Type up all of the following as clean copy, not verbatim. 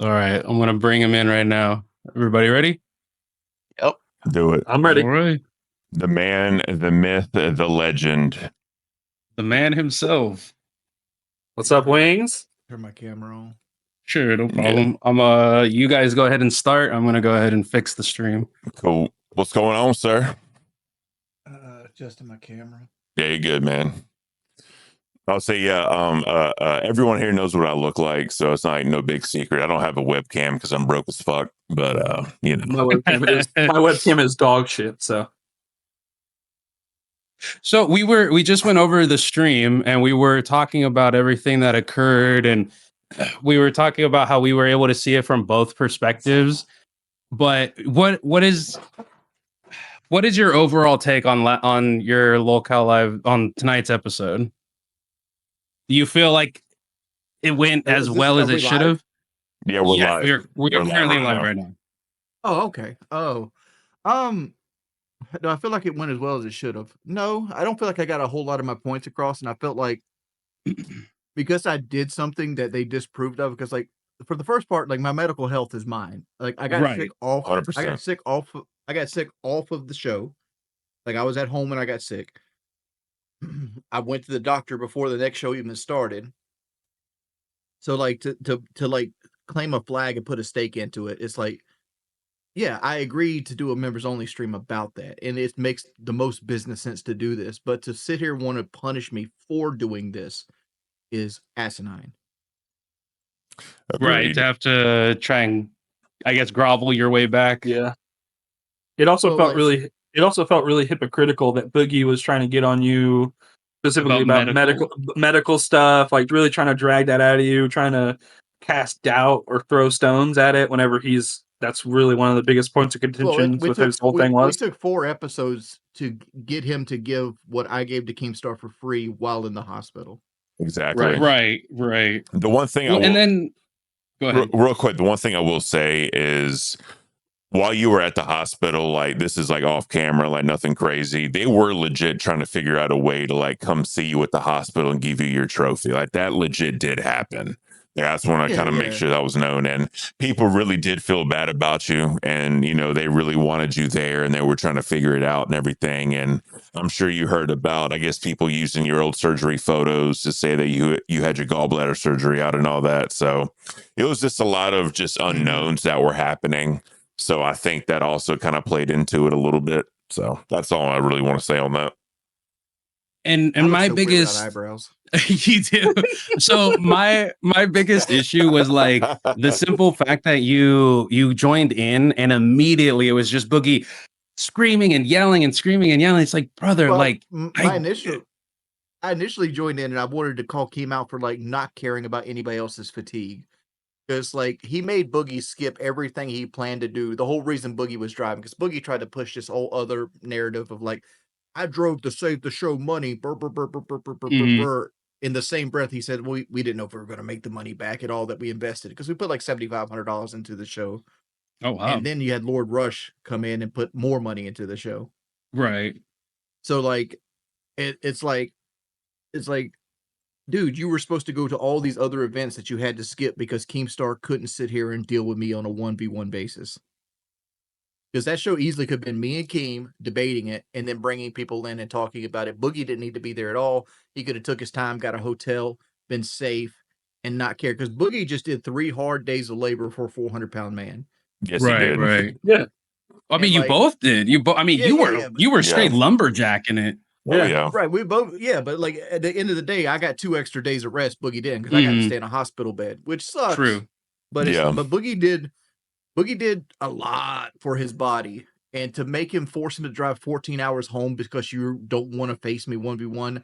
All right, I'm gonna bring him in right now. Everybody ready? Yep. Do it. I'm ready. All right. The man, the myth, the legend. The man himself. What's up, Wings? Turn my camera on. Sure, no problem. You guys go ahead and start. I'm gonna go ahead and fix the stream. Cool. What's going on, sir? Adjusting my camera. Yeah, you're good, man. I'll say, everyone here knows what I look like, so it's not like no big secret. I don't have a webcam because I'm broke as fuck, but you know. My webcam is dog shit. So we just went over the stream and we were talking about everything that occurred, and we were talking about how we were able to see it from both perspectives. But what is your overall take on your LolCowLive on tonight's episode? Do you feel like it went as well as it should have? Yeah, we're live. We're currently live right now. Oh, okay. Oh, do I feel like it went as well as it should have? No, I don't feel like I got a whole lot of my points across, and I felt like because I did something that they disproved of. Because like for the first part, like my medical health is mine. Like I got sick off. 100%. I got sick off. I got sick off of the show. Like I was at home and I got sick. I went to the doctor before the next show even started. So like to like claim a flag and put a stake into it, it's like, yeah, I agreed to do a members only stream about that, and it makes the most business sense to do this. But to sit here and want to punish me for doing this is asinine. Right, to have to try and, I guess, grovel your way back. yeah, it also felt really hypocritical that Boogie was trying to get on you specifically about medical stuff, like really trying to drag that out of you, trying to cast doubt or throw stones at it whenever that's really one of the biggest points of contention with his whole thing was. We took 4 episodes to get him to give what I gave to Keemstar for free while in the hospital. Exactly. Right. The one thing go ahead. Real quick, the one thing I will say is while you were at the hospital, like this is like off camera, like nothing crazy. They were legit trying to figure out a way to like come see you at the hospital and give you your trophy. Like that legit did happen. Yeah, I just want to kind of make sure that was known. And people really did feel bad about you. And, you know, they really wanted you there and they were trying to figure it out and everything. And I'm sure you heard about, I guess, people using your old surgery photos to say that you had your gallbladder surgery out and all that. So it was just a lot of just unknowns that were happening. So I think that also kind of played into it a little bit. So that's all I really want to say on that. And my biggest eyebrows. You do. So my biggest issue was like the simple fact that you joined in and immediately it was just Boogie screaming and yelling and screaming and yelling. It's like, brother, well, like I initially joined in and I wanted to call Keem out for like not caring about anybody else's fatigue. Because like he made Boogie skip everything he planned to do. The whole reason Boogie was driving, because Boogie tried to push this whole other narrative of like, I drove to save the show money. Burr, burr, burr, burr, burr, burr, burr, burr. In the same breath, he said, we didn't know if we were going to make the money back at all that we invested, because we put like $7,500 into the show. Oh, wow. And then you had Lord Rush come in and put more money into the show. Right. So like, it's like, dude, you were supposed to go to all these other events that you had to skip because Keemstar couldn't sit here and deal with me on a 1v1 basis. Because that show easily could have been me and Keem debating it and then bringing people in and talking about it. Boogie didn't need to be there at all. He could have took his time, got a hotel, been safe, and not cared. Because Boogie just did 3 hard days of labor for a 400-pound man. Yes, he did. Right. Yeah. I mean, you both did. You were straight lumberjacking it. Yeah. Right. We both, but like at the end of the day, I got 2 extra days of rest. Boogie didn't, because I got to stay in a hospital bed, which sucks. True. But but Boogie did a lot for his body, and to make him force him to drive 14 hours home because you don't want to face me 1v1,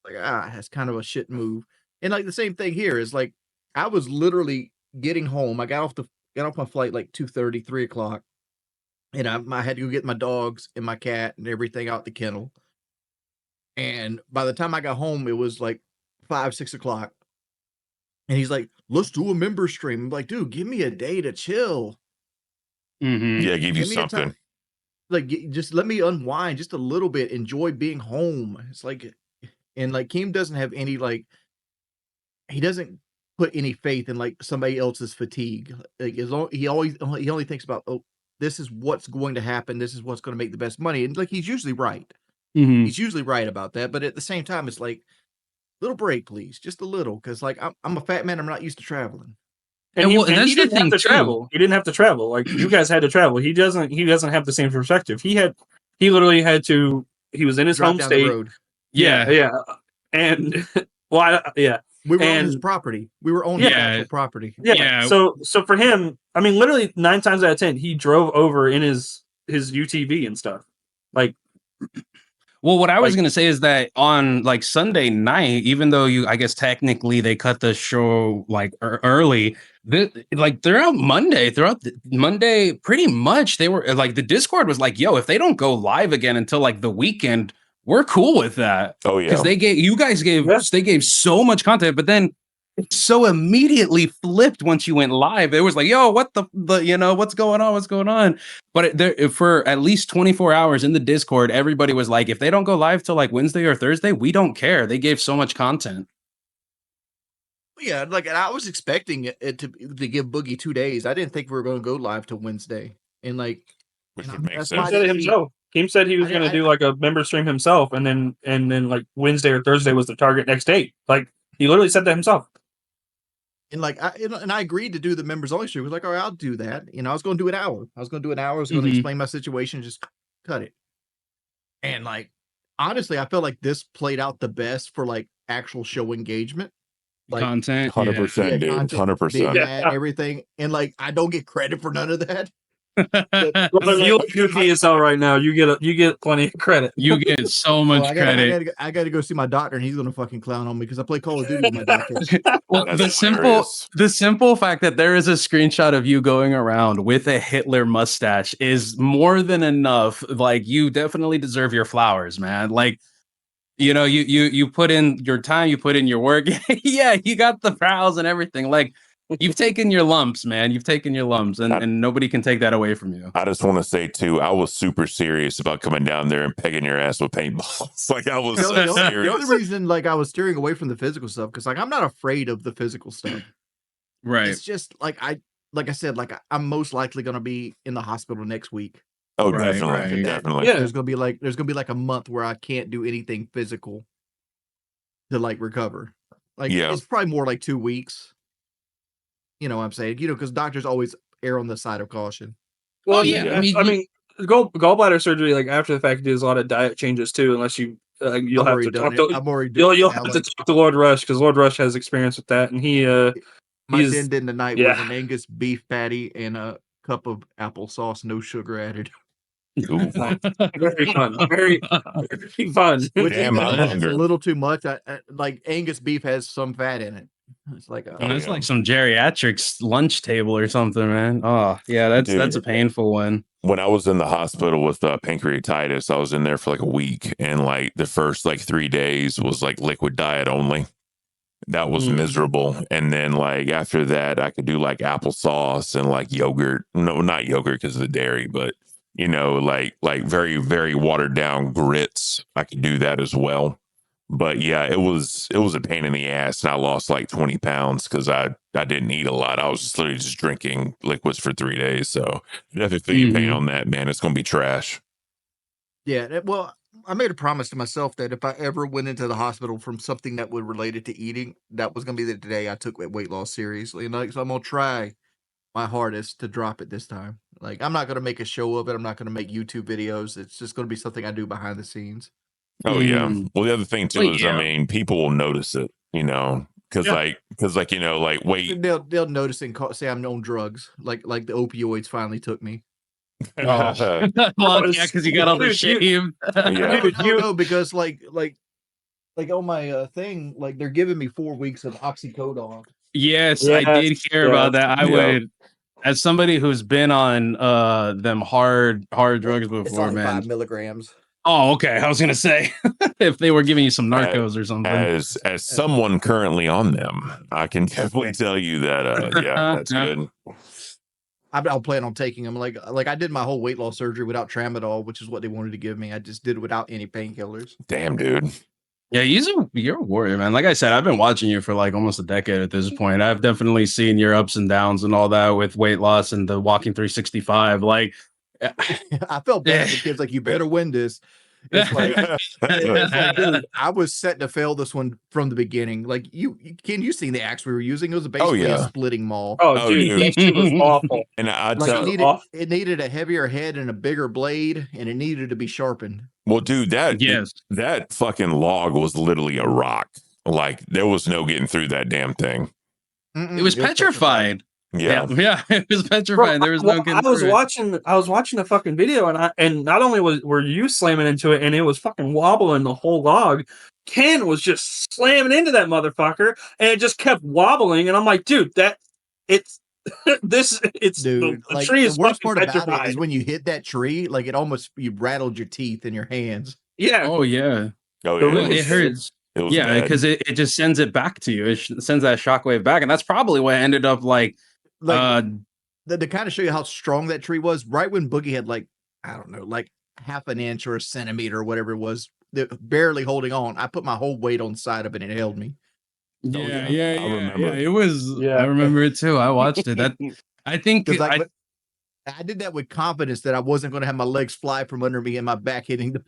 like that's kind of a shit move. And like the same thing here is like I was literally getting home. I got off my flight like 2:30, 3 o'clock, and I had to go get my dogs and my cat and everything out the kennel. And by the time I got home, it was like 5, 6 o'clock. And he's like, let's do a member stream. I'm like, dude, give me a day to chill. Mm-hmm. Yeah, give you something. Like, just let me unwind just a little bit, enjoy being home. It's like, and like Keem doesn't have any, like, he doesn't put any faith in like somebody else's fatigue. Like he only thinks about, oh, this is what's going to happen. This is what's going to make the best money. And like, he's usually right. Mhm. He's usually right about that. But at the same time, it's like, little break, please, just a little, because like I'm a fat man. I'm not used to traveling. And he didn't have to travel. He didn't have to travel. Like you guys had to travel. He doesn't have the same perspective. He literally had to. He was in his home state. Yeah. And we were on his property. We were on his actual property. Yeah. So for him, I mean, literally 9 times out of 10, he drove over in his UTV and stuff. Like, well, what I was going to say is that on like Sunday night, even though I guess technically they cut the show like early, throughout Monday, pretty much they were like, the Discord was like, yo, if they don't go live again until like the weekend, we're cool with that. Oh yeah, because they gave so much content, but then it so immediately flipped once you went live. It was like, yo, what the what's going on? But for at least 24 hours in the Discord, everybody was like, if they don't go live till like Wednesday or Thursday, we don't care. They gave so much content. Yeah, like, and I was expecting it to give Boogie 2 days. I didn't think we were going to go live till Wednesday, and like, which would make sense. He said it himself. Kim said he was going to do like a member stream himself, and then like Wednesday or Thursday was the target next date. Like he literally said that himself. And like, I agreed to do the members only stream. I was like, all right, I'll do that. I was going to do an hour. I was going to explain my situation, just cut it. And like, honestly, I felt like this played out the best for like actual show engagement. Like, content, 100%, dude, 100%. Everything. And like, I don't get credit for none of that. You look goofy as hell right now. You get plenty of credit. You get so much credit. I got to go see my doctor, and he's gonna fucking clown on me because I play Call of Duty with my doctor. Well, the simple fact that there is a screenshot of you going around with a Hitler mustache is more than enough. Like, you definitely deserve your flowers, man. Like, you put in your time, you put in your work. Yeah, you got the brows and everything. Like, you've taken your lumps, man. You've taken your lumps, and nobody can take that away from you. I just want to say, too, I was super serious about coming down there and pegging your ass with paintballs. Like, I was serious. The only reason, like, I was steering away from the physical stuff, because, like, I'm not afraid of the physical stuff. Right. It's just, like I said, like, I'm most likely going to be in the hospital next week. Oh, definitely. Definitely. Yeah. There's going to be, like, a month where I can't do anything physical to, like, recover. Like, it's probably more like 2 weeks. You know what I'm saying? Because doctors always err on the side of caution. Well, yeah. I mean, gallbladder surgery, like after the fact, does a lot of diet changes too. Unless you'll have to talk to Lord Rush, because Lord Rush has experience with that, and my din tonight was an Angus beef patty and a cup of applesauce, no sugar added. Very fun. Very fun. Which is a little too much. Like, Angus beef has some fat in it. It's like it's like some geriatrics lunch table or something, man. Oh yeah, that's a painful one. When I was in the hospital with pancreatitis, I was in there for like a week, and like the first like 3 days was like liquid diet only. That was miserable. And then like after that, I could do like applesauce and like yogurt. No, not yogurt because of the dairy, but like very, very watered down grits. I could do that as well. But yeah, it was a pain in the ass, and I lost like 20 pounds because I didn't eat a lot. I was literally just drinking liquids for 3 days. So definitely feel your pain on that, man. It's gonna be trash. Yeah, well, I made a promise to myself that if I ever went into the hospital from something that would relate it to eating, that was gonna be the day I took weight loss seriously. And like, so I'm gonna try my hardest to drop it this time. Like, I'm not gonna make a show of it. I'm not gonna make YouTube videos. It's just gonna be something I do behind the scenes. Oh yeah. Well, the other thing too is, I mean, people will notice it, because wait, they'll notice and say I'm on drugs, like the opioids finally took me. Well, yeah, because you got all the shame. No, because like on my thing, like they're giving me 4 weeks of oxycodone. Yes, I did hear about that. I would, as somebody who's been on them hard drugs before, it's only man. 5 milligrams. Oh, okay. I was gonna say if they were giving you some narcos or something. As someone currently on them, I can definitely tell you that. Yeah, that's good. I'll plan on taking them. Like I did my whole weight loss surgery without tramadol, which is what they wanted to give me. I just did it without any painkillers. Damn, dude. Yeah, you're a warrior, man. Like I said, I've been watching you for like almost a decade at this point. I've definitely seen your ups and downs and all that with weight loss and the walking 365. Like, I felt bad for kids. Like, you better win this. It's like, it's like, dude, I was set to fail this one from the beginning. Like, you seen the axe we were using? It was basically a splitting maul. Oh, dude, that shit was awful. And I Like, tell it needed a heavier head and a bigger blade, and it needed to be sharpened. well, dude, yes. that fucking log was literally a rock. Like, there was no getting through that damn thing. It was petrified. Yeah. Yeah, it was petrified. There was no getting through it. I was watching the fucking video, and not only were you slamming into it, and it was fucking wobbling the whole log. Ken was just slamming into that motherfucker, and it just kept wobbling. And I'm like, dude, it's Dude, the like, tree is the worst fucking part about petrified. it is when you hit that tree, like, you rattled your teeth in your hands. Yeah. Oh yeah. Oh yeah. It hurts. It was Yeah, bad. because it just sends it back to you. It sends that shockwave back, and that's probably what ended up like To kind of show you how strong that tree was. Right when Boogie had like, I don't know, like half an inch or a centimeter or whatever it was, barely holding on, I put my whole weight on the side of it and it held me. Yeah, I remember. it was. Yeah. I remember it too. I watched it. That I think Because I did that with confidence that I wasn't going to have my legs fly from under me and my back hitting the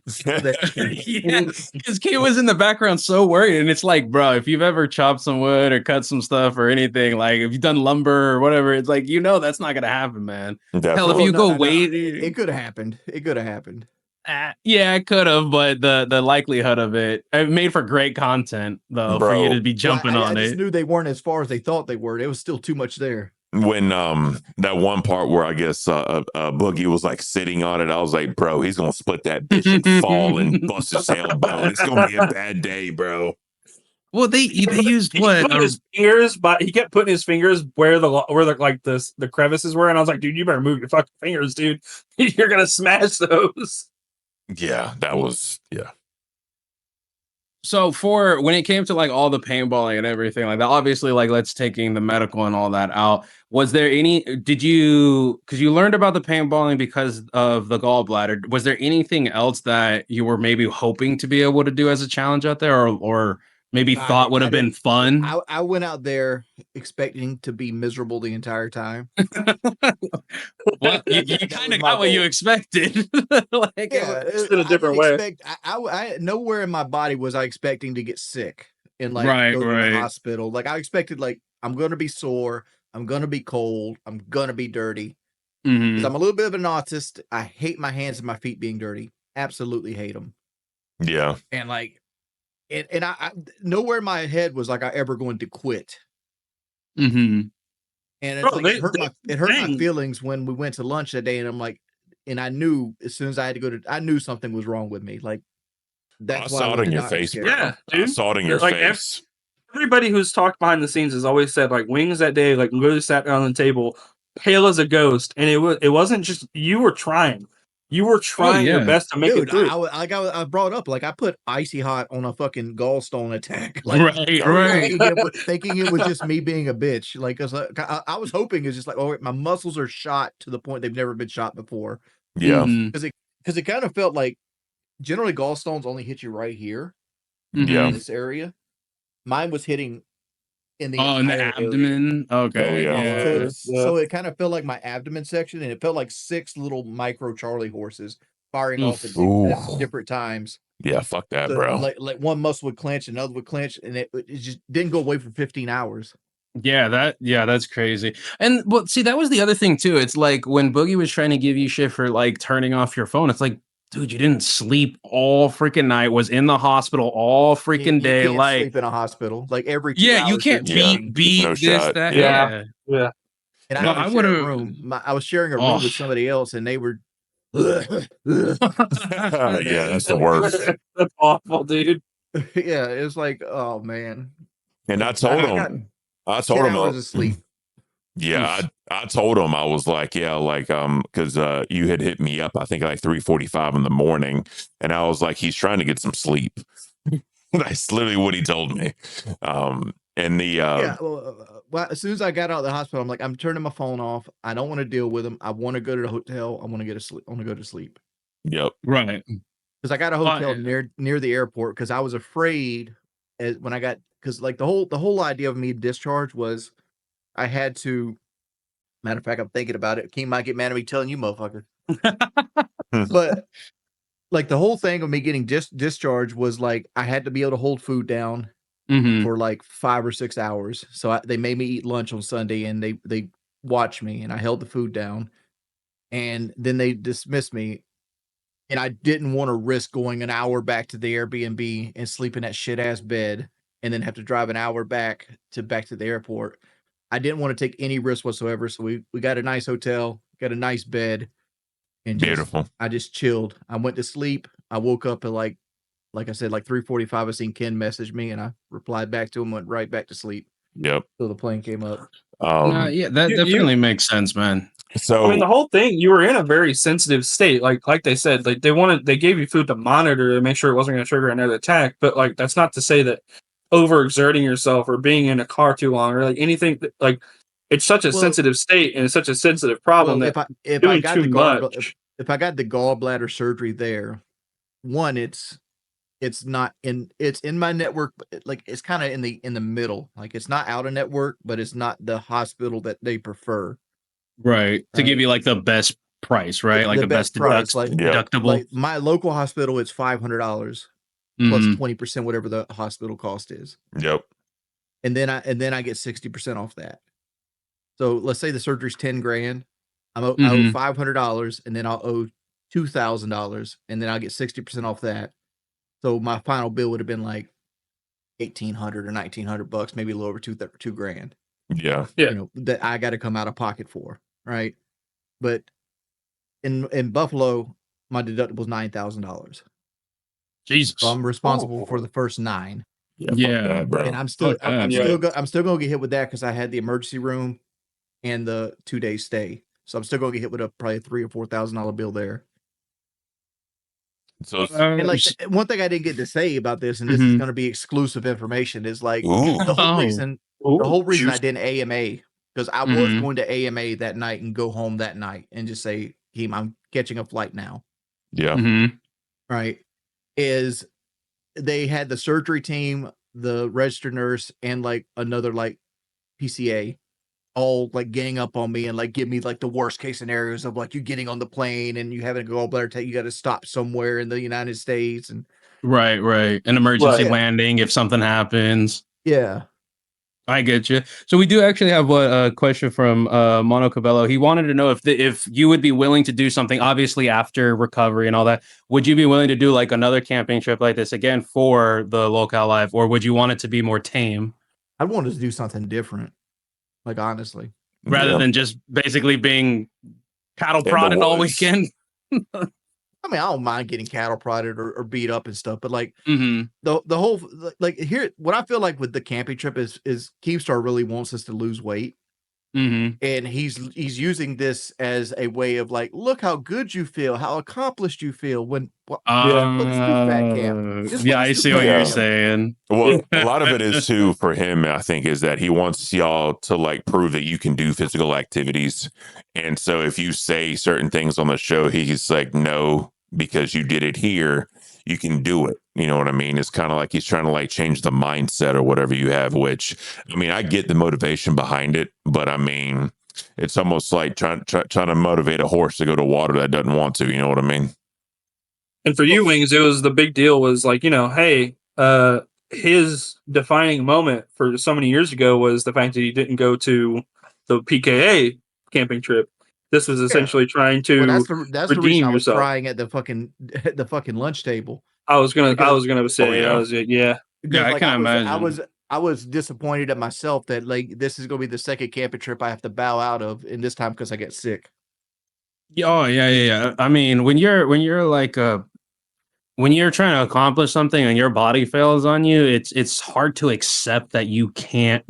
yeah, because Kate was in the background so worried, and it's like, bro, if you've ever chopped some wood or cut some stuff or anything, like if you've done lumber or whatever, it's like that's not gonna happen, man. Hell, if you wait, it could have happened. It could have happened. Yeah, it could have, but the likelihood of it made for great content though, for you to be jumping on I it. just knew they weren't as far as they thought they were. It was still too much there. When that one part where I guess Boogie was like sitting on it, I was like, bro, he's gonna split that bitch and fall and bust his tailbone. It's gonna be a bad day, bro. Well, they used what? His fingers, but he kept putting his fingers where the crevices were, and I was like, dude, you better move your fucking fingers, dude. You're gonna smash those. Yeah, that was So for when it came to like all the paintballing and everything like that, obviously like let's taking the medical and all that out. Was there because you learned about the paintballing because of the gallbladder, was there anything else that you were maybe hoping to be able to do as a challenge out there or maybe thought would have been fun? I went out there expecting to be miserable the entire time. Well, you kind of got what you expected. Like, yeah, it's in a different way. I nowhere in my body was I expecting to get sick and like Right, go to right. the hospital. Like I expected, like I'm gonna be sore, I'm gonna be cold, I'm gonna be dirty. Mhm. 'Cause I'm a little bit of an autist. I hate my hands and my feet being dirty. Absolutely hate them. yeah. And like, and I nowhere in my head was like I ever going to quit. Mhm. And it's Bro, like it hurt my feelings when we went to lunch that day, and I'm like, and I knew as soon as I had to go I knew something was wrong with me. Like that's I why saw it went in to your doctor face, scared. bro. Yeah, I dude. saw it in your Like, face. Everybody who's talked behind the scenes has always said like Wings that day, like literally sat down on the table, pale as a ghost, and it wasn't just you were trying. You were trying your best to make it through. I brought up like I put icy hot on a fucking gallstone attack, like Right. thinking it was just me being a bitch. Like, 'cause I was hoping it's just like, oh, my muscles are shot to the point they've never been shot before. Yeah. Mhm. Because it kind of felt like generally gallstones only hit you right here Yeah. in this area. Mine was hitting in the in the entire area. abdomen. Okay. Oh, yeah. So it kind of felt like my abdomen section, and it felt like 6 little micro Charlie horses firing off at different times. Yeah, fuck that, So, bro. like one muscle would clench, another would clench, and it just didn't go away for 15 hours. Yeah, that's crazy. And well, see, that was the other thing too. It's like when Boogie was trying to give you shit for like turning off your phone. It's like, dude, you didn't sleep all freaking night. Was in the hospital all freaking day. You can't Like, sleep in a hospital. Like every 2 yeah, you hours can't you're thinking. beat No this, shot. that. Yeah. Yeah. And Well, I I was would've- sharing a room. I was sharing a room with somebody else, and they were. Yeah, that's the worst. That's awful, dude. Yeah, it was like, oh man. And I told him, 10 hours of sleep. Yeah, I told him, I was like, yeah, like because you had hit me up, I think like 3:45 in the morning, and I was like, he's trying to get some sleep. That's literally what he told me. And the Well, as soon as I got out of the hospital, I'm like, I'm turning my phone off. I don't want to deal with him. I want to go to the hotel. I want to go to sleep. Yep. Right. because I got a hotel near the airport because I was afraid when I got because like the whole idea of me discharged was I had to. Matter of fact, I'm thinking about it. King might get mad at me telling you, motherfucker. But like the whole thing of me getting discharged was like I had to be able to hold food down for like 5 or 6 hours. So they made me eat lunch on Sunday, and they watched me, and I held the food down, and then they dismissed me. And I didn't want to risk going an hour back to the Airbnb and sleep in that shit ass bed, and then have to drive an hour back to the airport. I didn't want to take any risk whatsoever. So we got a nice hotel, got a nice bed, and Beautiful. I just chilled. I went to sleep. I woke up at like I said, like 3:45. I seen Ken message me, and I replied back to him, went right back to sleep. Yep. So the plane came up. Yeah, that definitely makes sense, man. So I mean, the whole thing, you were in a very sensitive state. Like they said, like they gave you food to monitor to make sure it wasn't going to trigger another attack. But like, that's not to say that overexerting yourself or being in a car too long or like anything like it's such a sensitive state and it's such a sensitive problem that if I got the gallbladder surgery there, one, it's in my network, like it's kind of in the middle. Like it's not out of network, but it's not the hospital that they prefer. Right. To give you like the best price, right? Like the best price. deductible. Like my local hospital, it's $500 plus 20% whatever the hospital cost is. Yep. And then I get 60% off that. So let's say the surgery's $10,000. I owe $500, and then I'll owe $2,000, and then I'll get 60% off that. So my final bill would have been like $1,800 or $1,900, maybe a little over $2,000. Yeah. Yeah. You know, that I got to come out of pocket for, right? But in Buffalo, my deductible is $9,000. Jesus. So I'm responsible for the first 9. Yeah, bro. And I'm still going to get hit with that because I had the emergency room and the 2-day stay. So I'm still going to get hit with probably a $3,000 or $4,000 bill there. So and like one thing I didn't get to say about this, and this is going to be exclusive information, is like the whole reason I did AMA, because I was going to AMA that night and go home that night and just say, I'm catching a flight now. Yeah. Right. Is they had the surgery team, the registered nurse, and like another like PCA all like gang up on me and like give me like the worst case scenarios of like you getting on the plane and you having a gallbladder take, you got to stop somewhere in the United States and right, an emergency landing if something happens. Yeah, I get you. So we do actually have a question from Mono Cabello. He wanted to know if you would be willing to do something, obviously after recovery and all that. Would you be willing to do like another camping trip like this again for the LolCowLive, or would you want it to be more tame? I wanted to do something different. Like, honestly. Rather than just basically being cattle prodded all weekend. I mean, I don't mind getting cattle prodded or beat up and stuff, but like the whole, like here, what I feel like with the camping trip is Keemstar really wants us to lose weight. And he's using this as a way of like, look how good you feel, how accomplished you feel when fat camp. I see what you're saying. Well, a lot of it is too for him, I think, is that he wants y'all to like prove that you can do physical activities. And so if you say certain things on the show, he's like, no, because you did it here, you can do it. You know what I mean? It's kind of like he's trying to like change the mindset or whatever you have, which I mean, I get the motivation behind it, but I mean, it's almost like trying to motivate a horse to go to water that doesn't want to, you know what I mean? And for you, Wings, it was the big deal was like, you know, hey, his defining moment for so many years ago was the fact that he didn't go to the PKA camping trip. This was essentially trying to that's the reason I was yourself. crying at the fucking lunch table. I was gonna say, I can imagine. I was disappointed at myself that like this is gonna be the second camping trip I have to bow out of, and this time because I get sick. Oh yeah. I mean, when you're like when you're trying to accomplish something and your body fails on you, it's hard to accept that you can't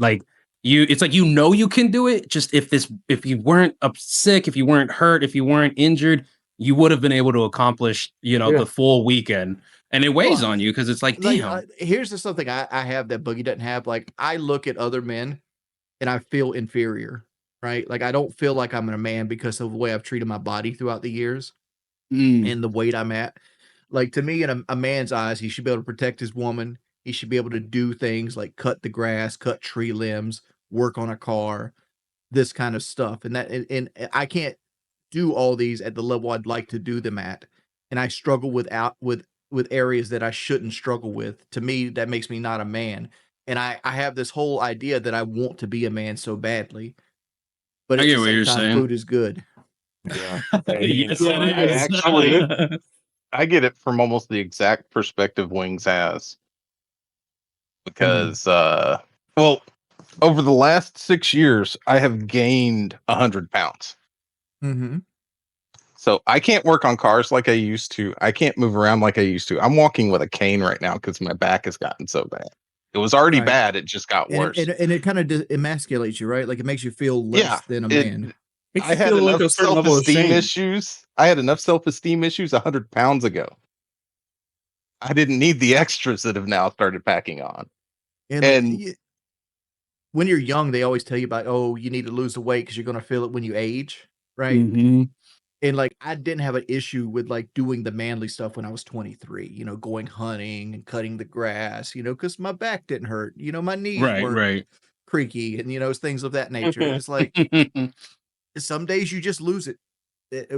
it's like you can do it. Just if you weren't sick, if you weren't hurt, if you weren't injured, you would have been able to accomplish the full weekend. And it weighs on you because it's like, damn. Here's just something I have that Boogie doesn't have. Like I look at other men and I feel inferior, right? Like I don't feel like I'm a man because of the way I've treated my body throughout the years and the weight I'm at. like to me, in a man's eyes, he should be able to protect his woman. He should be able to do things like cut the grass, cut tree limbs, work on a car, this kind of stuff. And I can't do all these at the level I'd like to do them at. And I struggle with areas that I shouldn't struggle with. To me, that makes me not a man. And I have this whole idea that I want to be a man so badly. But I at get the what same you're time, saying. food is good. Yeah. Yes, Yeah, it I is. actually- I get it from almost the exact perspective Wings has. Because, well, over the last 6 years, I have gained 100 pounds. Mm-hmm. So I can't work on cars like I used to. I can't move around like I used to. I'm walking with a cane right now because my back has gotten so bad. It was already Right. bad. It just got worse. And it kind of emasculates you, right? Like it makes you feel less than a it- man. Makes I you had feel like enough a certain level of self-esteem shame. issues. I had enough self-esteem issues 100 pounds ago. I didn't need the extras that have now started packing on. And when you're young, they always tell you about, oh, you need to lose the weight because you're going to feel it when you age, right? Mhm. And like I didn't have an issue with like doing the manly stuff when I was 23, going hunting and cutting the grass, because my back didn't hurt, my knees Right, weren't right. creaky and things of that nature. It's like some days you just lose it.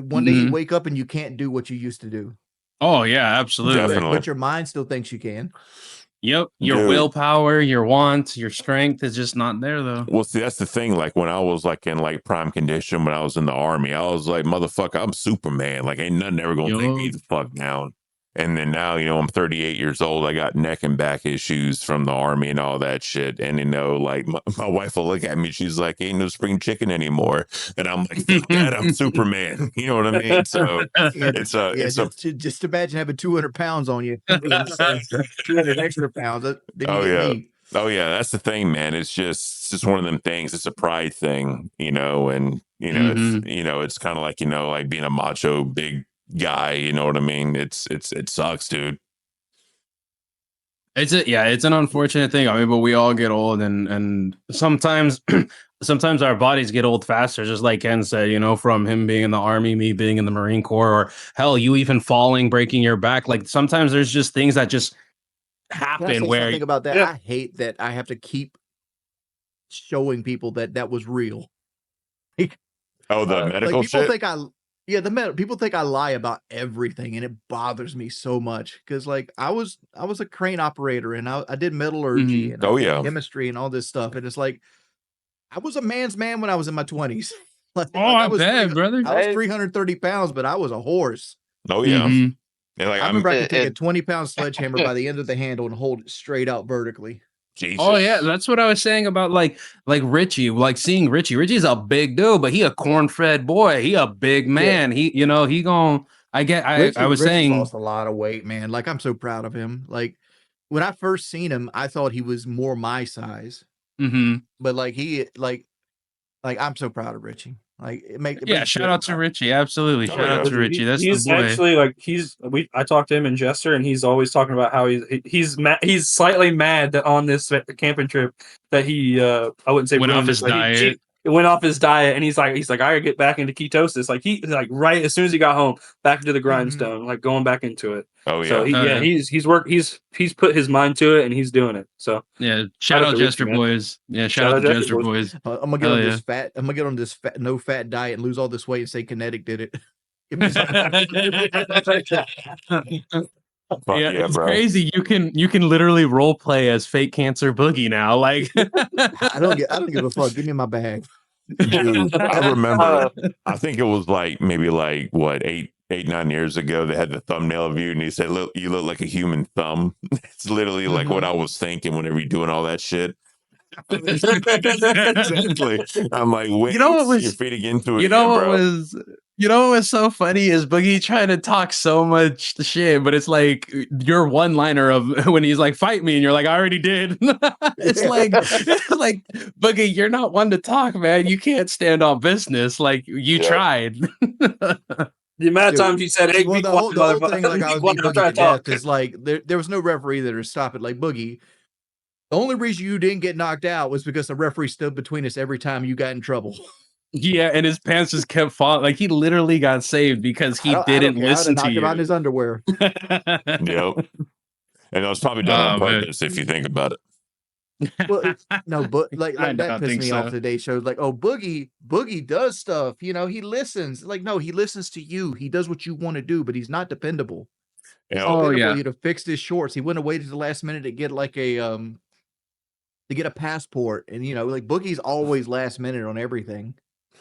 One day you Mhm. wake up and you can't do what you used to do, Oh yeah, absolutely. Definitely. but your mind still thinks you can. Yep. Your Dude. willpower, your wants, your strength is just not there though. Well, see, that's the thing. Like when I was like in like prime condition when I was in the army, I was like, motherfucker, I'm Superman. Like ain't nothing ever gonna take me Yo. the fuck down. And then now, I'm 38 years old. I got neck and back issues from the army and all that shit. And like my wife will look at me, she's like, ain't no spring chicken anymore. And I'm like, fuck that, I'm Superman. You know what I mean? So Just imagine having 200 pounds on you, 200 extra pounds. Then you Oh, get yeah. me. Oh yeah, that's the thing, man. It's just one of them things. It's a pride thing, and it's kind of like like being a macho big guy. You know what I mean? It sucks, dude. It's an unfortunate thing. I mean, but we all get old and sometimes sometimes our bodies get old faster, just like Ken said, from him being in the army, me being in the Marine Corps, or hell, you even falling, breaking your back. Like sometimes there's just things that just Can I happen say where something about that? Yeah. I hate that I have to keep showing people that was real. Oh, the Like medical people shit. think people think I lie about everything, and it bothers me so much because like I was a crane operator and I did metallurgy and I Oh, did yeah. chemistry and all this stuff, and it's like I was a man's man when I was in my 20s. I bet, brother. I was 330 pounds, but I was a horse. Oh yeah. Mhm. And like I remember I could take a it- 20-pound sledgehammer by the end of the handle and hold it straight out vertically. Jesus. Oh yeah, that's what I was saying about like Richie, like seeing Richie. Richie's a big dude, but he a corn-fed boy. He a big man. He gon' I was Richie saying lost a lot of weight, man. Like I'm so proud of him. Like when I first seen him, I thought he was more my size, mhm. but like I'm so proud of Richie. Like it makes Shout out to Richie. Absolutely. Oh, Shout out yeah. to Richie. That's he's the boy. actually like I talked to him in Jester, and he's always talking about how he's slightly mad that on this camping trip that he I wouldn't say Went off ruined his it, but diet. It went off his diet, and he's like I gotta get back into ketosis. Like he like right as soon as he got home, back into the grindstone, like going back into it. Oh yeah. So he's put his mind to it, and he's doing it. So Yeah, shout out to Richie, Jester man. boys. Yeah, shout out to Jester boys. I'm gonna get Hell on yeah. this fat. I'm gonna get on this no fat diet and lose all this weight and say Kinetic did it. Give me some- Fuck Yeah, yeah, it's bro. crazy. You can literally role play as fake cancer Boogie now. Like I don't give a fuck. Give me my bag. Dude, I remember. I think it was like maybe like what 8-9 years ago. They had the thumbnail of you, and he said, "Look, you look like a human thumb." It's literally like what I was thinking whenever you're doing all that shit. Exactly. I'm like, wait, You know what was- you're feeding into it. you know again, what was so funny is Boogie trying to talk so much shit, but it's like your one liner of when he's like, fight me, and you're like, I already did. it's like Boogie, you're not one to talk, man. You can't stand on business. Like you Yeah. tried. the amount of Dude, times you said, "Hey, well, be the quiet, whole thing, like I be would quiet, be I'm Boogie trying to to talk." death is like there was no referee there to stop it. Like Boogie, the only reason you didn't get knocked out was because the referee stood between us every time you got in trouble. Yeah, and his pants just kept falling. Like he literally got saved because he I didn't don't care. I would've listen to knocked him out in you. his underwear. Yep. And it was probably done on Oh, man. purpose if you think about it. Well, no, but like I that don't pissed think me so. off today. Shows like, oh, Boogie does stuff. You know, he listens. Like, no, he listens to you. He does what you want to do, but he's not dependable. He's Yeah. Oh, dependable. yeah. He'd have fixed his shorts. He wouldn't have waited to the last minute to get like a to get a passport. And you know, like Boogie's always last minute on everything.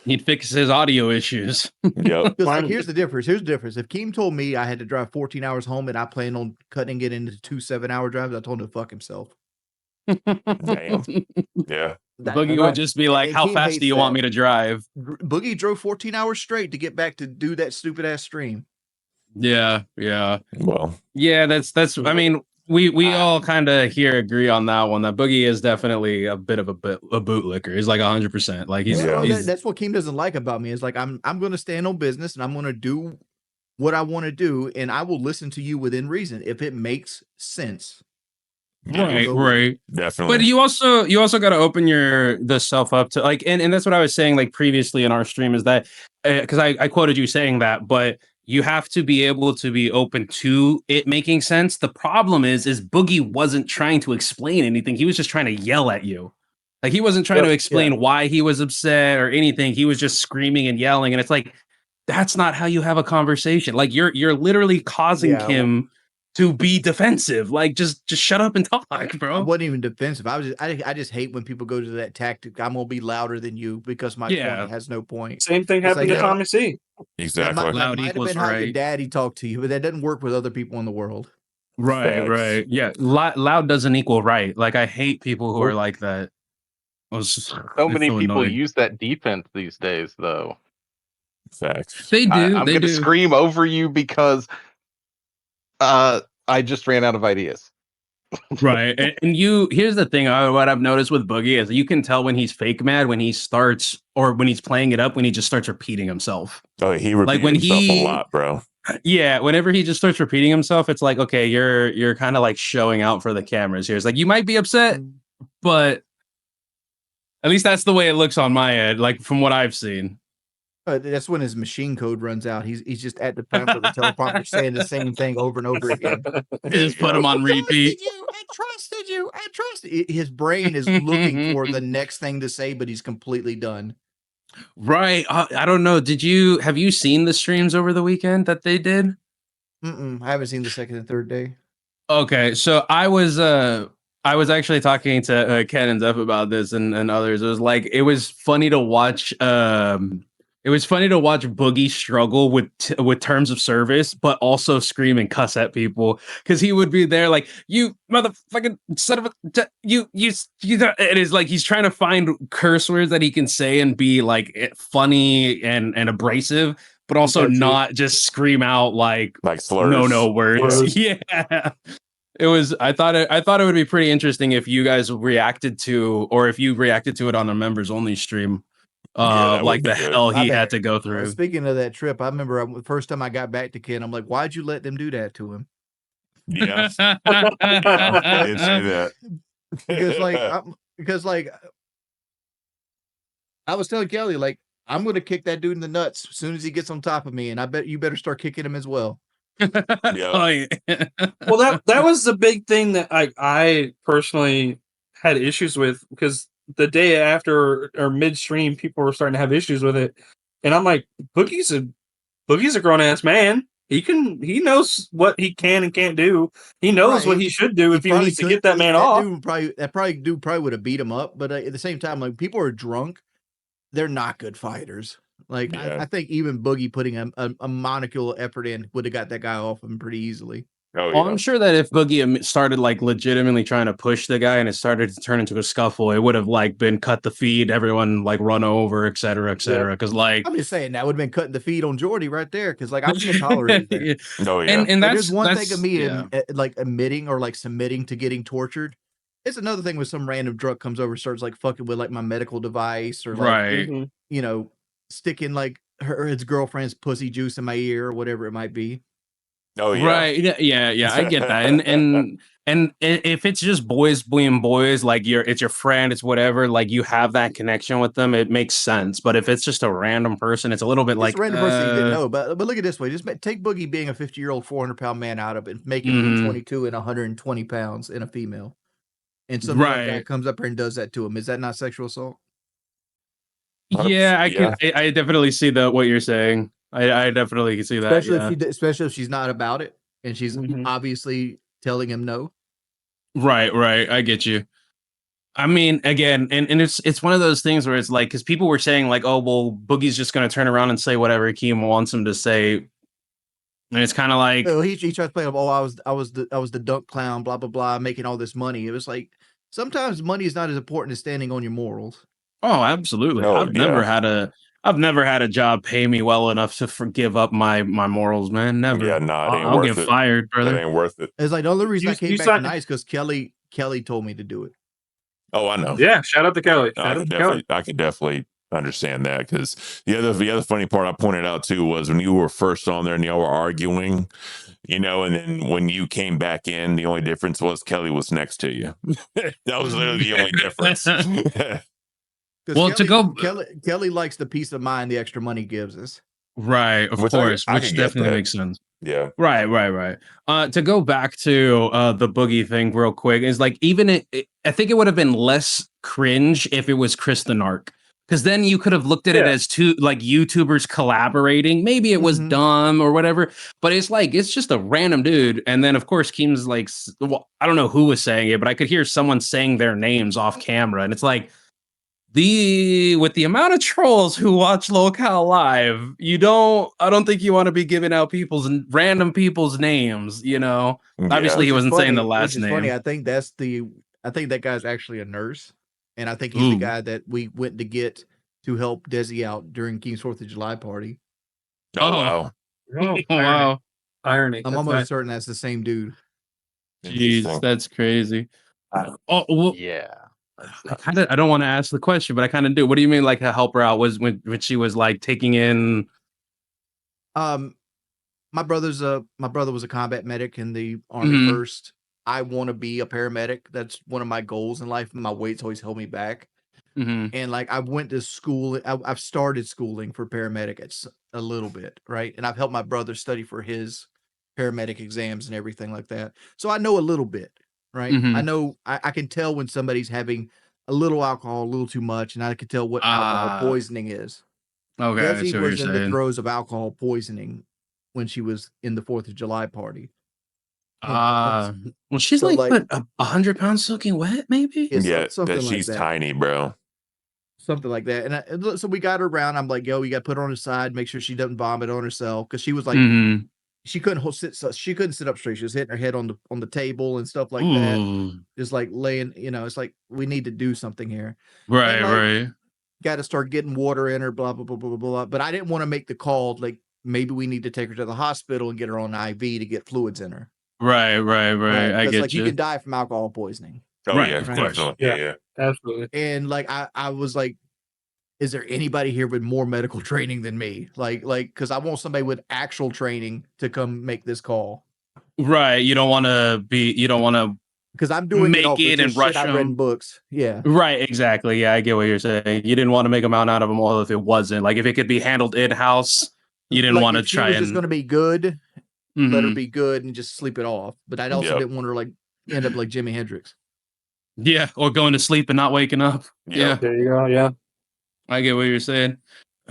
He'd fix his audio issues. Yep. Because like, here's the difference. Here's the difference. If Keem told me I had to drive 14 hours home and I planned on cutting it into 2 7-hour drives, I told him to fuck himself. Damn. Yeah. Boogie would just be like, and "How Keem fast hates do you want that. me to drive?" Boogie drove 14 hours straight to get back to do that stupid ass stream. Yeah, yeah, Well, yeah. That's. I mean, we all kind of here agree on that one. That Boogie is definitely a bit of a bootlicker. He's like 100%. Like he's, Yeah. he's That's what Keem doesn't like about me. Is like I'm going to stand on business and I'm going to do what I want to do, and I will listen to you within reason if it makes sense. right, right. definitely. But you also got to open the self up to like, and that's what I was saying like previously in our stream is that because I quoted you saying that, but you have to be able to be open to it making sense. The problem is Boogie wasn't trying to explain anything. He was just trying to yell at you. Like he wasn't trying to explain why he was upset or anything. He was just screaming and yelling. And it's like, that's not how you have a conversation. Like you're literally causing him to be defensive. Like just shut up and talk, bro. I wasn't even defensive. I just hate when people go to that tactic. I'm gonna be louder than you because my point has no point. Same thing happened to Tommy C. Exactly. That might have been how your daddy talked to you, but that doesn't work with other people in the world. Right, Facts. right. Yeah. Loud doesn't equal right. Like I hate people who are like that. So many people annoying. use that defense these days, though. Facts. They do. I'm going to scream over you because I just ran out of ideas. Right. And here's the thing. What I've noticed with Boogie is you can tell when he's fake mad when he starts or when he's playing it up when he just starts repeating himself. Oh, he repeats when himself he- a lot, bro. Yeah, whenever he just starts repeating himself, it's like, okay, you're kind of like showing out for the cameras here. It's like you might be upset, but at least that's the way it looks on my end, like from what I've seen. That's when his machine code runs out. He's just at the front of the teleprompter saying the same thing over and over again. Just put him on repeat. I trusted you. I trusted. His brain is looking for the next thing to say, but he's completely done. Right. I don't know. Have you seen the streams over the weekend that they did? I haven't seen the second and third day. Okay, so I was actually talking to Ken and Zeph about this and others. It was like it was funny to watch. It was funny to watch Boogie struggle with terms of service, but also scream and cuss at people because he would be there like, "You motherfucking son of a you." It is like he's trying to find curse words that he can say and be like funny and abrasive, but also not just scream out like slurs. No words. Yeah. It was. I thought it would be pretty interesting if you guys reacted to, or if you reacted to it on a members only stream. Like the hell he had to go through. Speaking of that trip, I remember the first time I got back to Ken, I'm like, "Why'd you let them do that to him?" Yeah, I did say that because I was telling Kelly, like, I'm going to kick that dude in the nuts as soon as he gets on top of me, and I bet you better start kicking him as well. Oh, yeah. Well, that was the big thing that I personally had issues with because the day after or midstream, people were starting to have issues with it, and I'm like, Boogie's a grown ass man. He knows what he can and can't do. He knows what he should do if he needs to get that man off. That dude probably would have beat him up, but at the same time, like people are drunk, they're not good fighters. Like I think even Boogie putting a monocular effort in would have got that guy off him pretty easily. Oh, yeah. Well, I'm sure that if Boogie started like legitimately trying to push the guy and it started to turn into a scuffle, it would have like been cut the feed, everyone like run over, et cetera, et cetera. Because like I'm just saying that would have been cutting the feed on Jordy right there. Because like I can't tolerate that. Oh, yeah. And there's one thing of me like admitting or like submitting to getting tortured. It's another thing when some random drunk comes over, starts like fucking with like my medical device or like you know, sticking like his girlfriend's pussy juice in my ear or whatever it might be. Oh yeah. Right. Yeah. I get that. And if it's just boys being boys, like it's your friend, it's whatever, like you have that connection with them, it makes sense. But if it's just a random person, it's a little bit It's like a random person you didn't know, but look at it this way: just take Boogie being a 50-year-old, 400-pound man out of it, making him 22 and 120 pounds in a female, and somebody like that comes up here and does that to him. Is that not sexual assault? Yeah, I definitely see what you're saying. I definitely see that. Especially if she's not about it and she's obviously telling him no. Right. I get you. I mean, again, and it's one of those things where it's like, because people were saying like, oh well, Boogie's just going to turn around and say whatever Keem wants him to say, and it's kind of like, he tries to play up. Oh, I was the dunk clown, blah blah blah, making all this money. It was like sometimes money is not as important as standing on your morals. Oh, absolutely. I've never had a job pay me well enough to give up my morals, man. Never. Yeah, no, it ain't I'll worth get it. fired, brother. It ain't worth it. It's like the only reason I came back tonight is because Kelly told me to do it. Oh, I know. Yeah, shout out to Kelly. I could definitely understand that, because the other funny part I pointed out too was when you were first on there and y'all were arguing, and then when you came back in, the only difference was Kelly was next to you. That was literally the only difference. Well, Kelly likes the peace of mind the extra money gives us. Right, of course, which definitely makes sense. Yeah. Right. To go back to the Boogie thing real quick, is like, even I think it would have been less cringe if it was Chris the Narc. Because then you could have looked at it as two like YouTubers collaborating. Maybe it was dumb or whatever, but it's like, it's just a random dude. And then of course Keem's like, well, I don't know who was saying it, but I could hear someone saying their names off camera, and it's like, with the amount of trolls who watch LolCowLive, I don't think you want to be giving out random people's names, Obviously he wasn't saying the last name. Funny. I think that guy's actually a nurse, and I think he's the guy that we went to get to help Desi out during Keem's 4th of July party. Oh wow. Wow. Irony. I'm almost certain that's the same dude. Jeez, that's crazy. Yeah. I don't want to ask the question, but I kind of do. What do you mean, like, to help her out? Was when she was like taking in? My brother was a combat medic in the Army first. I want to be a paramedic. That's one of my goals in life. My weight's always held me back. And like, I went to school. I've started schooling for paramedic. It's a little bit, right? And I've helped my brother study for his paramedic exams and everything like that. So I know a little bit. Right. I know I can tell when somebody's having a little alcohol, a little too much, and I can tell what alcohol poisoning is. Okay. Desi was in the throes of alcohol poisoning when she was in the 4th of July party. Well, she's so like 100 pounds soaking wet, maybe? Yeah, she's tiny, bro. Something like that. And so we got her around. I'm like, yo, you got to put her on her side, make sure she doesn't vomit on herself, because she was like, she couldn't sit up straight. She was hitting her head on the table and stuff like that. Just like laying, it's like, we need to do something here. Right. Got to start getting water in her, blah, blah, blah, blah, blah. But I didn't want to make the call, like, maybe we need to take her to the hospital and get her on IV to get fluids in her. Right. I get you can die from alcohol poisoning. Oh, yeah, of course. Yeah, absolutely. And like, I was like, is there anybody here with more medical training than me? Like, because I want somebody with actual training to come make this call. Right. You don't want to because I'm doing it and rush them. I read in books. Yeah. Right. Exactly. Yeah, I get what you're saying. You didn't want to make a mountain out of them all if it wasn't. Like, if it could be handled in house, you didn't want to try. If she was just going to be good, let her be good and just sleep it off. But I also didn't want her like end up like Jimi Hendrix. Yeah, or going to sleep and not waking up. Yeah. There you go. Yeah. I get what you're saying.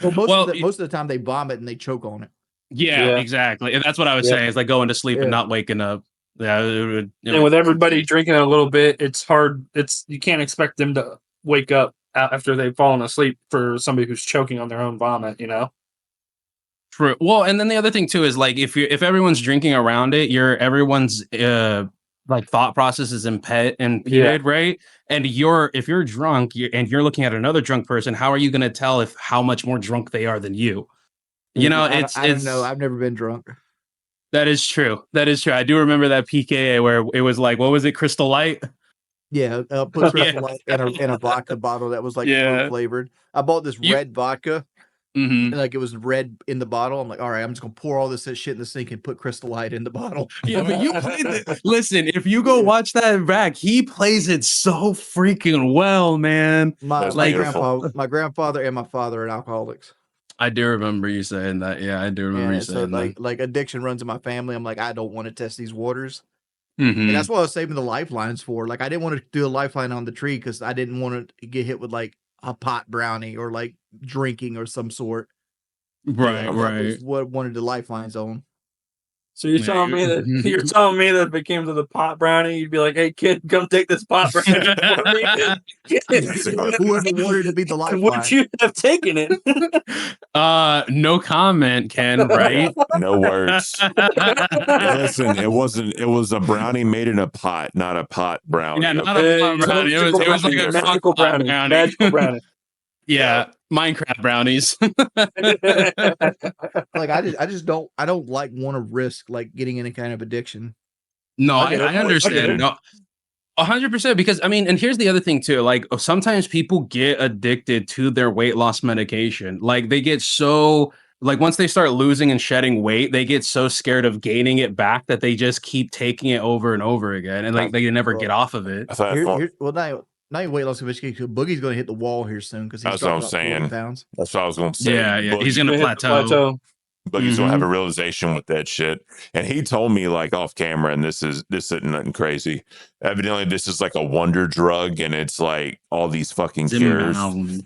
Well, most of the time they vomit and they choke on it. Yeah. Exactly. And that's what I was saying. It's like going to sleep and not waking up. Yeah. And with everybody drinking a little bit, it's hard. You can't expect them to wake up after they've fallen asleep for somebody who's choking on their own vomit, True. Well, and then the other thing too is like, if everyone's drinking around it, everyone's like thought process is impeded, right? And if you're drunk and you're looking at another drunk person, how are you going to tell how much more drunk they are than you? I don't know. I've never been drunk. That is true. I do remember that PKA where it was like, what was it? Crystal Light. Yeah. Put Crystal Light in a vodka bottle that was like fruit flavored. I bought this red vodka Mhm. And like it was red in the bottle. I'm like, all right, I'm just gonna pour all this shit in the sink and put Crystal Light in the bottle. Yeah, but you played it. Listen, if you go watch that back, he plays it so freaking well, man. My That's my beautiful. grandfather and my father are alcoholics. I do remember you saying that. Yeah, I do remember you And so saying that. like addiction runs in my family. I'm like, I don't want to test these waters. Mhm. And that's what I was saving the lifelines for. Like I didn't want to do a lifeline on the tree because I didn't want to get hit with like a pot brownie or like drinking or some sort. Right, That right. was what I wanted the lifelines on. So you're telling me that if it came to the pot brownie, you'd be like, "Hey kid, come take this pot brownie for me." Whoever wanted to be the lifeline. Would you have taken it? No comment, Ken, right? No words. Listen, it was a brownie made in a pot, not a pot brownie. Yeah, not okay? a pot brownie. It was like a magical crock pot brownie. Magical brownie. Yeah, Minecraft brownies. Like I just don't like want to risk like getting any kind of addiction. No, I get it. I understand. No, 100%. Because I mean, and here's the other thing too. Like sometimes people get addicted to their weight loss medication. Like they get so like once they start losing and shedding weight, they get so scared of gaining it back that they just keep taking it over and over again, and like they never get off of it. I thought Now your weight loss medication. Boogie's going to hit the wall here soon because he's That's what I'm dropped about 40 saying. pounds. That's what I was going to say. Yeah, he's Boogie- gonna Hit the plateau. But he's gonna have a realization with that shit. And he told me like off camera, and this isn't nothing crazy. Evidently, this is like a wonder drug, and it's like all these fucking cures.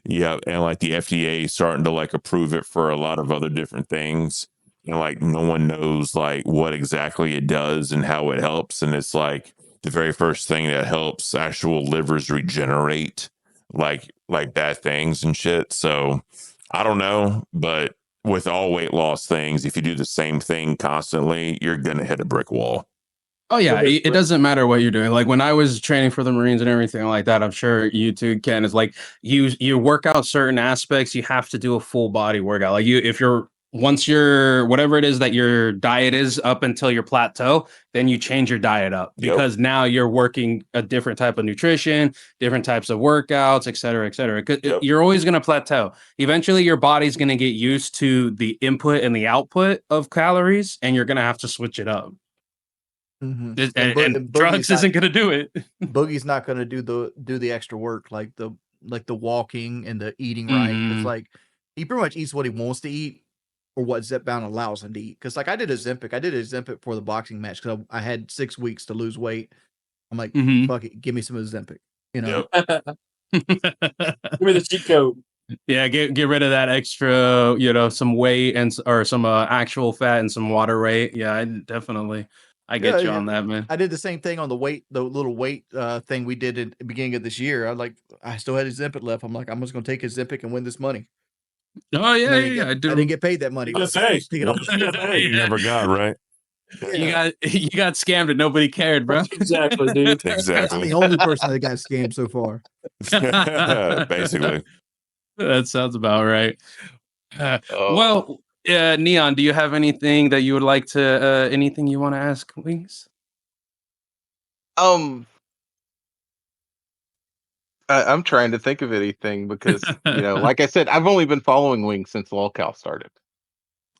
Yeah, and like the FDA is starting to like approve it for a lot of other different things. And like no one knows like what exactly it does and how it helps. And it's like the very first thing that helps actual livers regenerate like bad things and shit. So I don't know, but with all weight loss things, if you do the same thing constantly, you're gonna hit a brick wall. Oh yeah, it doesn't matter what you're doing. Like when I was training for the Marines and everything like that, I'm sure you too, Ken, is like you work out certain aspects, you have to do a full body workout. Like if you're once you're whatever it is that your diet is up until your plateau, then you change your diet up because now you're working a different type of nutrition, different types of workouts, et cetera, et cetera. Because you're always going to plateau. Eventually, your body's going to get used to the input and the output of calories, and you're going to have to switch it up. Mm-hmm. And drugs isn't going to do it. Boogie's not going to do the extra work like the walking and the eating right. It's like he pretty much eats what he wants to eat or what Zepbound allows him to eat. Because like I did a Ozempic for the boxing match because I had 6 weeks to lose weight. I'm like, fuck it, give me some Ozempic. You know, give me the cheat code. Yeah, get rid of that extra, some weight or some actual fat and some water weight. Yeah, I get you on that, man. I did the same thing on the little weight thing we did at the beginning of this year. I still had a Ozempic left. I'm like, I'm just gonna take a Ozempic and win this money. Oh yeah, I do. I didn't get paid that money. You never got right. Yeah. You got scammed and nobody cared, bro. Exactly, dude. Exactly. I'm the only person that got scammed so far. Basically. That sounds about right. Well, Neon, do you have anything that you would like to? Anything you want to ask, Wings? I'm trying to think of anything because like I said, I've only been following Wings since LolCow started.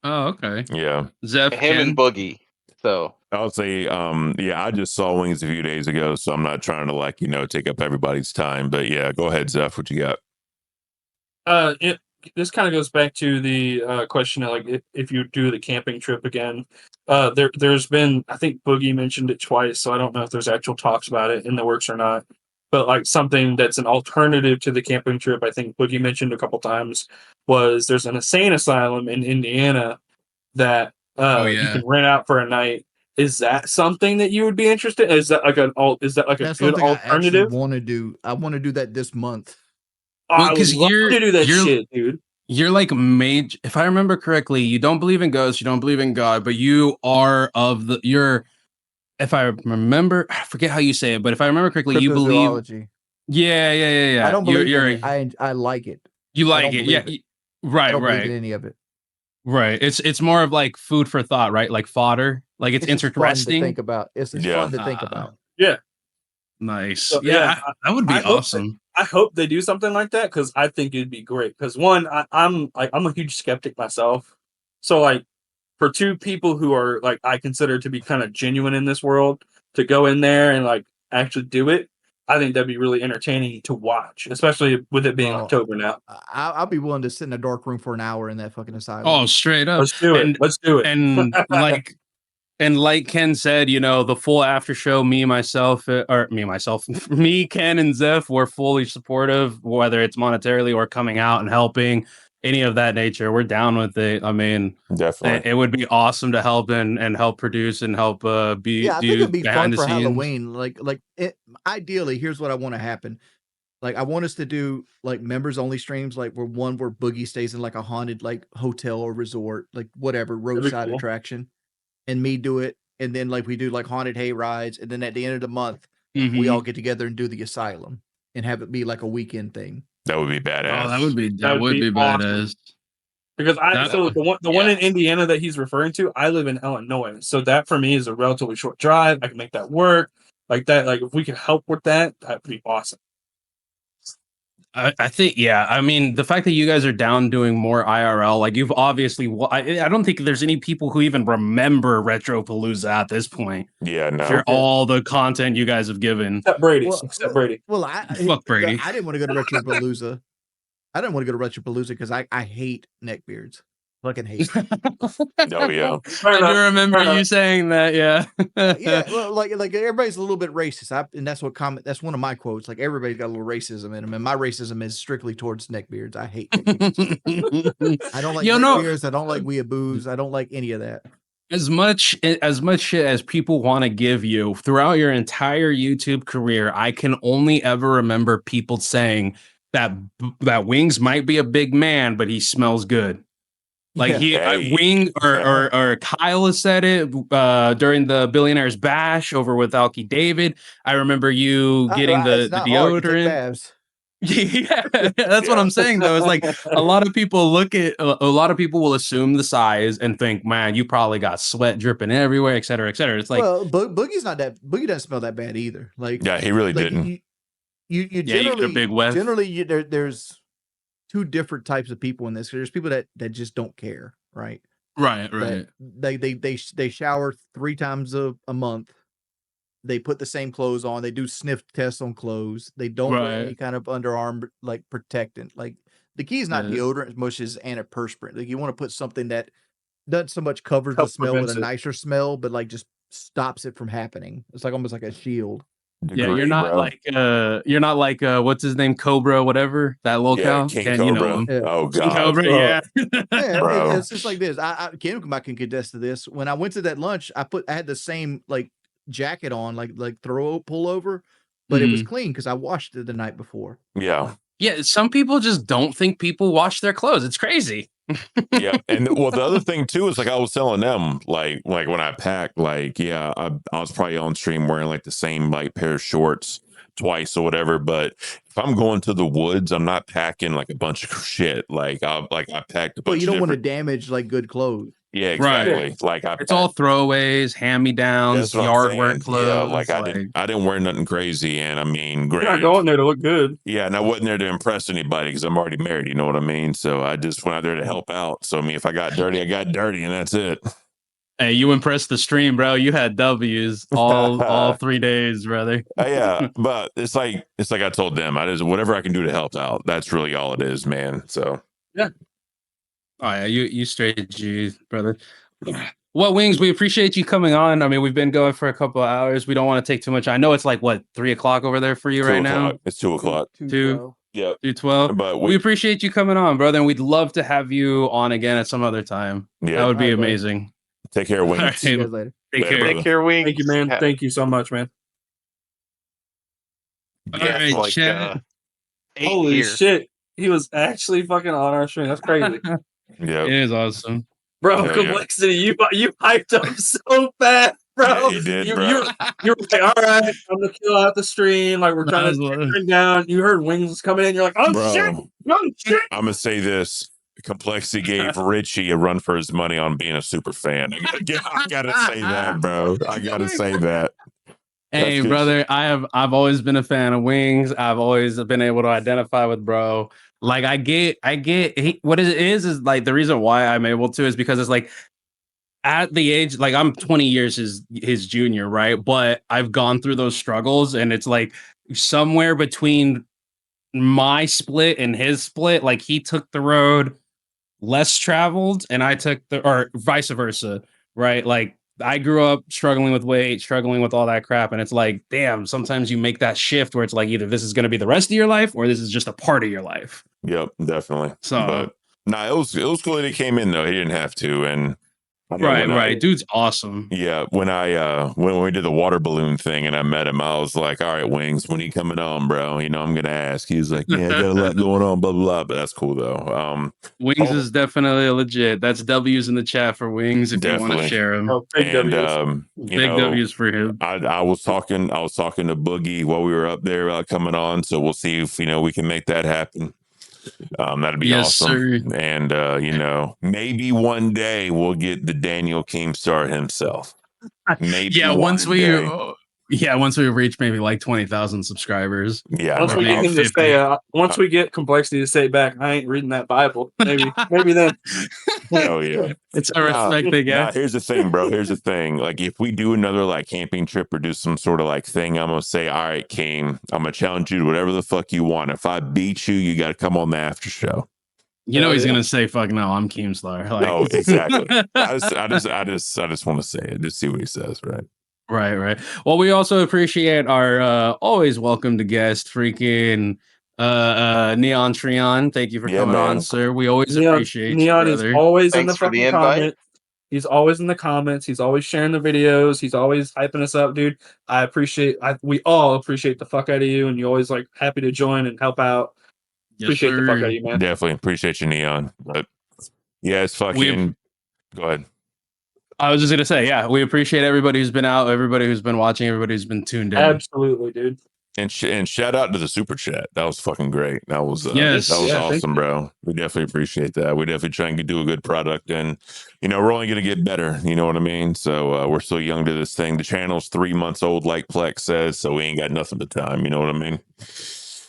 Oh, okay. Yeah, Him and Boogie. So I'll say, I just saw Wings a few days ago, so I'm not trying to take up everybody's time. But yeah, go ahead, Zeph. What you got? This kind of goes back to the question of like if you do the camping trip again. There's been, I think Boogie mentioned it twice, so I don't know if there's actual talks about it in the works or not. But like something that's an alternative to the camping trip, I think Boogie mentioned a couple times, was there's an insane asylum in Indiana that you can rent out for a night. Is that something that you would be interested in? Is that like a good alternative? I want to do that this month. Well, because you're to do that shit, dude. You're like major. If I remember correctly, you don't believe in ghosts, you don't believe in God, but you are if I remember, I forget how you say it, but if I remember correctly, you believe. Yeah. I don't believe in it. I like it. You like it, yeah. Right, I don't believe in any of it. Right. It's more of like food for thought, right? Like fodder. Like it's interesting. Fun to think about. It's fun to think about. Yeah. Nice. So, that would be awesome. I hope they do something like that because I think it'd be great. Because one, I'm a huge skeptic myself. So like for two people who are like I consider to be kind of genuine in this world to go in there and like actually do it, I think that'd be really entertaining to watch, especially with it being October now. I'll be willing to sit in a dark room for an hour in that fucking asylum. Oh, straight up. Let's do it. Let's do it. And like Ken said, you know, the full after show, me, Ken, and Zeph were fully supportive, whether it's monetarily or coming out and helping, any of that nature. We're down with it. I mean, definitely, it would be awesome to help and help produce and help I think it'd be fun for Halloween. Ideally, here's what I want to happen. Like, I want us to do like members only streams, like where Boogie stays in like a haunted like hotel or resort, like whatever roadside attraction. And me do it, and then like we do like haunted hay rides, and then at the end of the month, we all get together and do the asylum and have it be like a weekend thing. That would be badass. Oh, that would be badass. Because the one in Indiana that he's referring to, I live in Illinois, so that for me is a relatively short drive. I can make that work like that. Like if we can help with that, that'd be awesome. I think, yeah. I mean, the fact that you guys are down doing more IRL, like you've obviously, I don't think there's any people who even remember Retropalooza at this point. Yeah, no. For all the content you guys have given. Except Brady. Fuck Brady. I didn't want to go to Retropalooza. I didn't want to go to Retropalooza because I hate neckbeards. Fucking hate. Oh yeah. I do remember you saying that. Yeah. Yeah. Well, like everybody's a little bit racist. And that's that's one of my quotes. Like everybody's got a little racism in them, and my racism is strictly towards neckbeards. I hate neckbeards. I don't like neckbeards. I don't like weeaboos. I don't like any of that. As much shit as people want to give you throughout your entire YouTube career, I can only ever remember people saying that Wings might be a big man, but he smells good. Like Wing or Kyle has said it during the Billionaires Bash over with Alki David. I remember you getting the deodorant. Yeah, that's what I'm saying though. It's like a lot of people will assume the size and think, man, you probably got sweat dripping everywhere, et cetera, et cetera. It's like, well, Boogie's not that. Boogie doesn't smell that bad either. Like, yeah, he really didn't. You generally, a big whiff. Generally, there's two different types of people in this. There's people that just don't care, right? Right. They shower 3 times a month. They put the same clothes on. They do sniff tests on clothes. They don't wear any kind of underarm like protectant. Like the key is not deodorant as much as antiperspirant. Like you want to put something that doesn't so much covers the smell with a nicer smell, but like just stops it from happening. It's like almost like a shield. Yeah, you're not like what's his name, Cobra, whatever, that LolCow. King Cobra. You know him. Oh god, King Cobra, yeah. It's just like this. Ken can contest to this. When I went to that lunch, I had the same like jacket on, like pull over, but it was clean because I washed it the night before. Yeah. Some people just don't think people wash their clothes. It's crazy. Yeah, and well, the other thing too is like I was telling them, like when I packed, like I was probably on stream wearing like the same like pair of shorts twice or whatever. But if I'm going to the woods, I'm not packing like a bunch of shit. Like I packed a bunch. But you don't want to damage like good clothes. Yeah, exactly. Right. Like it's all throwaways, hand-me-downs, yard work clothes. Yeah, like I didn't wear nothing crazy, and I mean, great. You're not going there to look good. Yeah, and I wasn't there to impress anybody because I'm already married. You know what I mean? So I just went out there to help out. So I mean, if I got dirty, I got dirty, and that's it. Hey, you impressed the stream, bro. You had W's all 3 days, brother. Yeah, but it's like I told them, I just whatever I can do to help out. That's really all it is, man. So yeah. Oh yeah, you straight G, brother. Well, Wings, we appreciate you coming on. I mean, we've been going for a couple of hours. We don't want to take too much. I know it's like what 3 o'clock over there for you right now. It's 2 o'clock. 2. Yeah, 2:12. But we appreciate you coming on, brother, and we'd love to have you on again at some other time. Yeah, that would be amazing. Take care, Wings. Right. See you guys later. Take care, Wings. Thank you, man. Thank you so much, man. All right, like, chat. Holy shit. He was actually fucking on our stream. That's crazy. Yeah, it is awesome, bro. Kmplxity, you hyped up so fast, bro. Yeah, you did, you bro. were like, all right, I'm gonna kill out the stream. Like we're trying to turn down. You heard Wings coming in. You're like, oh shit. I'm gonna say this. Kmplxity gave Richie a run for his money on being a super fan. I gotta say that, bro. I gotta say that. Hey, good brother, I've always been a fan of Wings. I've always been able to identify with bro. Like what it is like the reason why I'm able to is because it's like at the age like I'm 20 years his junior, right? But I've gone through those struggles and it's like somewhere between my split and his split, like he took the road less traveled and I took the or vice versa, right? Like I grew up struggling with weight, struggling with all that crap, and it's like, damn, sometimes you make that shift where it's like either this is going to be the rest of your life or this is just a part of your life. Yep, definitely. So, But nah, it was cool that he came in though. He didn't have to, and I know right, dude's awesome. Yeah, when we did the water balloon thing and I met him, I was like, "All right, Wings, when he coming on, bro? You know, I'm gonna ask." He was like, "Yeah, I got a lot going on, blah blah blah." But that's cool though. Wings is definitely legit. That's W's in the chat for Wings if you want to Definitely. share them. Oh, big And W's. you Big know, W's for him. I was talking to Boogie while we were up there coming on, so we'll see if we can make that happen. That'd be Yes, awesome. sir. And maybe one day we'll get the Daniel Keemstar himself. Maybe Yeah, once we reach maybe like 20,000 subscribers. Yeah, Once we get him to say, once we get Complexity to say back, I ain't reading that Bible. Maybe then. Hell yeah. It's a respect thing, yeah. Here's the thing, bro. Here's the thing. Like, if we do another like camping trip or do some sort of like thing, I'm gonna say, all right, Keem, I'm gonna challenge you to whatever the fuck you want. If I beat you, you got to come on the after show. You know he's gonna say, "Fuck no, I'm Keemstar." Like, no, exactly. I just want to say it. Just see what he says, right? Right. Well, we also appreciate our always welcome to guest, freaking Neon Trion. Thank you for coming on, sir. We always appreciate Neon you, is brother. always Thanks in the for the fucking invite. comments. He's always in the comments. He's always sharing the videos. He's always hyping us up, dude. We all appreciate the fuck out of you, and you're always like happy to join and help out. Yes, Appreciate the fuck sir. out of you, man. Definitely appreciate you, Neon. But yeah, it's fucking. Go ahead. I was just gonna say, yeah, we appreciate everybody who's been out, everybody who's been watching, everybody who's been tuned in. Absolutely, dude. And shout out to the super chat. That was fucking great. That was Yes. that was Yeah, awesome, bro. We definitely appreciate that. We definitely try and do a good product, and we're only gonna get better. You know what I mean? So we're still young to this thing. The channel's 3 months old, like Plex says, so we ain't got nothing but time. You know what I mean?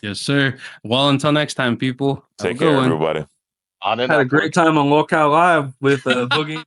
Yes, sir. Well, until next time, people. Take care, everybody. Had a great time on LolCowLive with Boogie.